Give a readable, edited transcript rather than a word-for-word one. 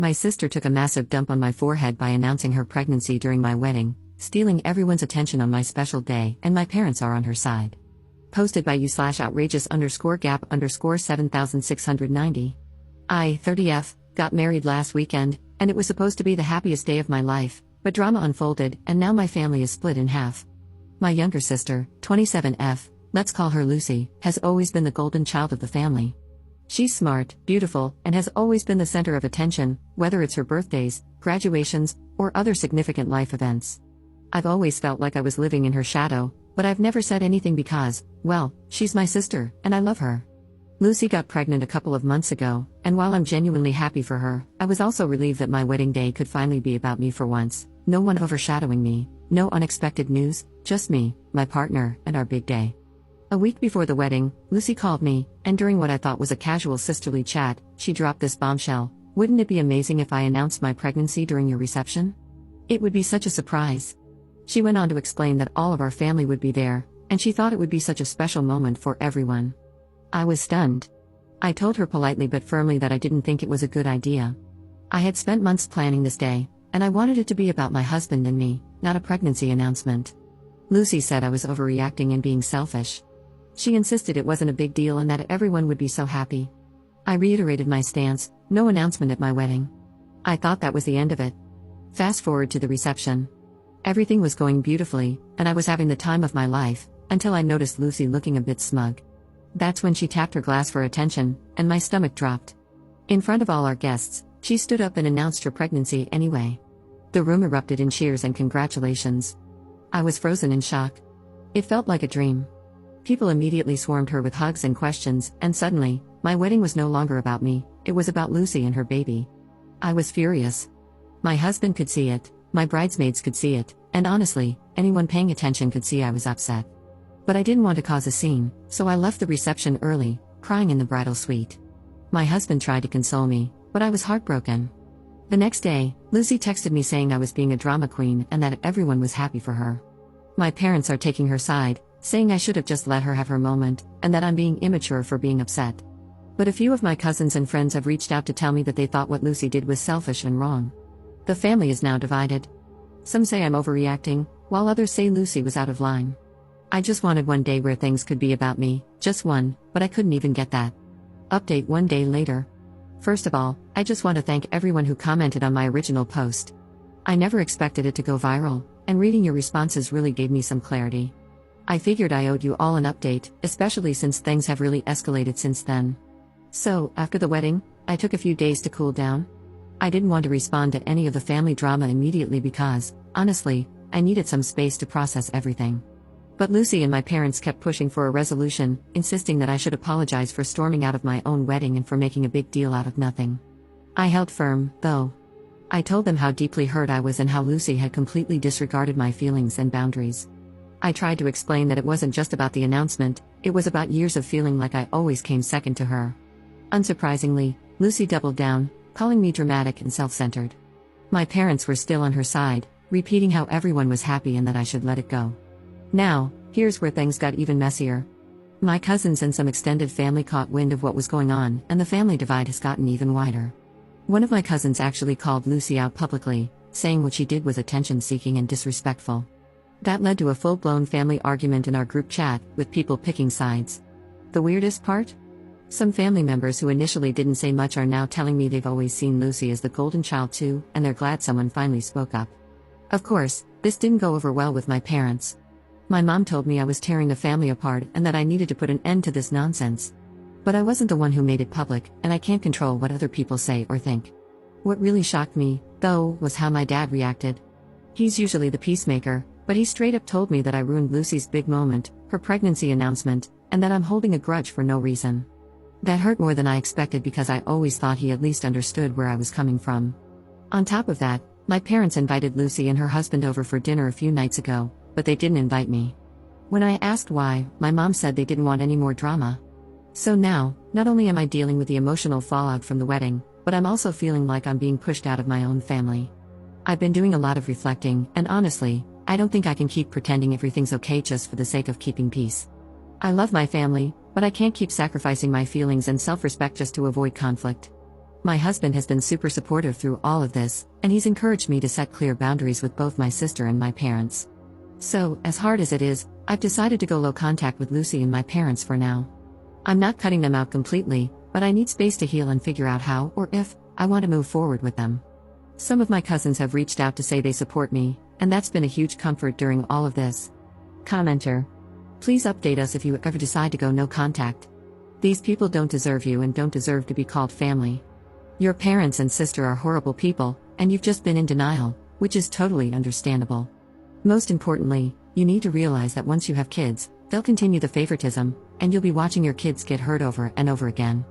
My sister took a massive dump on my forehead by announcing her pregnancy during my wedding, stealing everyone's attention on my special day, and my parents are on her side. Posted by u/outrageous_gap_7690. I, 30F, got married last weekend, and it was supposed to be the happiest day of my life, but drama unfolded, and now my family is split in half. My younger sister, 27F, let's call her Lucy, has always been the golden child of the family. She's smart, beautiful, and has always been the center of attention, whether it's her birthdays, graduations, or other significant life events. I've always felt like I was living in her shadow, but I've never said anything because, well, she's my sister, and I love her. Lucy got pregnant a couple of months ago, and while I'm genuinely happy for her, I was also relieved that my wedding day could finally be about me for once, no one overshadowing me, no unexpected news, just me, my partner, and our big day. A week before the wedding, Lucy called me, and during what I thought was a casual sisterly chat, she dropped this bombshell: "Wouldn't it be amazing if I announced my pregnancy during your reception? It would be such a surprise." She went on to explain that all of our family would be there, and she thought it would be such a special moment for everyone. I was stunned. I told her politely but firmly that I didn't think it was a good idea. I had spent months planning this day, and I wanted it to be about my husband and me, not a pregnancy announcement. Lucy said I was overreacting and being selfish. She insisted it wasn't a big deal and that everyone would be so happy. I reiterated my stance: no announcement at my wedding. I thought that was the end of it. Fast forward to the reception. Everything was going beautifully, and I was having the time of my life, until I noticed Lucy looking a bit smug. That's when she tapped her glass for attention, and my stomach dropped. In front of all our guests, she stood up and announced her pregnancy anyway. The room erupted in cheers and congratulations. I was frozen in shock. It felt like a dream. People immediately swarmed her with hugs and questions, and suddenly, my wedding was no longer about me, it was about Lucy and her baby. I was furious. My husband could see it, my bridesmaids could see it, and honestly, anyone paying attention could see I was upset. But I didn't want to cause a scene, so I left the reception early, crying in the bridal suite. My husband tried to console me, but I was heartbroken. The next day, Lucy texted me saying I was being a drama queen and that everyone was happy for her. My parents are taking her side, saying I should have just let her have her moment, and that I'm being immature for being upset. But a few of my cousins and friends have reached out to tell me that they thought what Lucy did was selfish and wrong. The family is now divided. Some say I'm overreacting, while others say Lucy was out of line. I just wanted one day where things could be about me, just one, but I couldn't even get that. Update 1 day later. First of all, I just want to thank everyone who commented on my original post. I never expected it to go viral, and reading your responses really gave me some clarity. I figured I owed you all an update, especially since things have really escalated since then. So, after the wedding, I took a few days to cool down. I didn't want to respond to any of the family drama immediately because, honestly, I needed some space to process everything. But Lucy and my parents kept pushing for a resolution, insisting that I should apologize for storming out of my own wedding and for making a big deal out of nothing. I held firm, though. I told them how deeply hurt I was and how Lucy had completely disregarded my feelings and boundaries. I tried to explain that it wasn't just about the announcement, it was about years of feeling like I always came second to her. Unsurprisingly, Lucy doubled down, calling me dramatic and self-centered. My parents were still on her side, repeating how everyone was happy and that I should let it go. Now, here's where things got even messier. My cousins and some extended family caught wind of what was going on, and the family divide has gotten even wider. One of my cousins actually called Lucy out publicly, saying what she did was attention-seeking and disrespectful. That led to a full-blown family argument in our group chat, with people picking sides. The weirdest part? Some family members who initially didn't say much are now telling me they've always seen Lucy as the golden child too, and they're glad someone finally spoke up. Of course, this didn't go over well with my parents. My mom told me I was tearing the family apart and that I needed to put an end to this nonsense. But I wasn't the one who made it public, and I can't control what other people say or think. What really shocked me, though, was how my dad reacted. He's usually the peacemaker, but he straight up told me that I ruined Lucy's big moment, her pregnancy announcement, and that I'm holding a grudge for no reason. That hurt more than I expected because I always thought he at least understood where I was coming from. On top of that, my parents invited Lucy and her husband over for dinner a few nights ago, but they didn't invite me. When I asked why, my mom said they didn't want any more drama. So now, not only am I dealing with the emotional fallout from the wedding, but I'm also feeling like I'm being pushed out of my own family. I've been doing a lot of reflecting, and honestly, I don't think I can keep pretending everything's okay just for the sake of keeping peace. I love my family, but I can't keep sacrificing my feelings and self-respect just to avoid conflict. My husband has been super supportive through all of this, and he's encouraged me to set clear boundaries with both my sister and my parents. So, as hard as it is, I've decided to go low contact with Lucy and my parents for now. I'm not cutting them out completely, but I need space to heal and figure out how, or if, I want to move forward with them. Some of my cousins have reached out to say they support me, and that's been a huge comfort during all of this. Commenter. Please update us if you ever decide to go no contact. These people don't deserve you and don't deserve to be called family. Your parents and sister are horrible people, and you've just been in denial, which is totally understandable. Most importantly, you need to realize that once you have kids, they'll continue the favoritism, and you'll be watching your kids get hurt over and over again.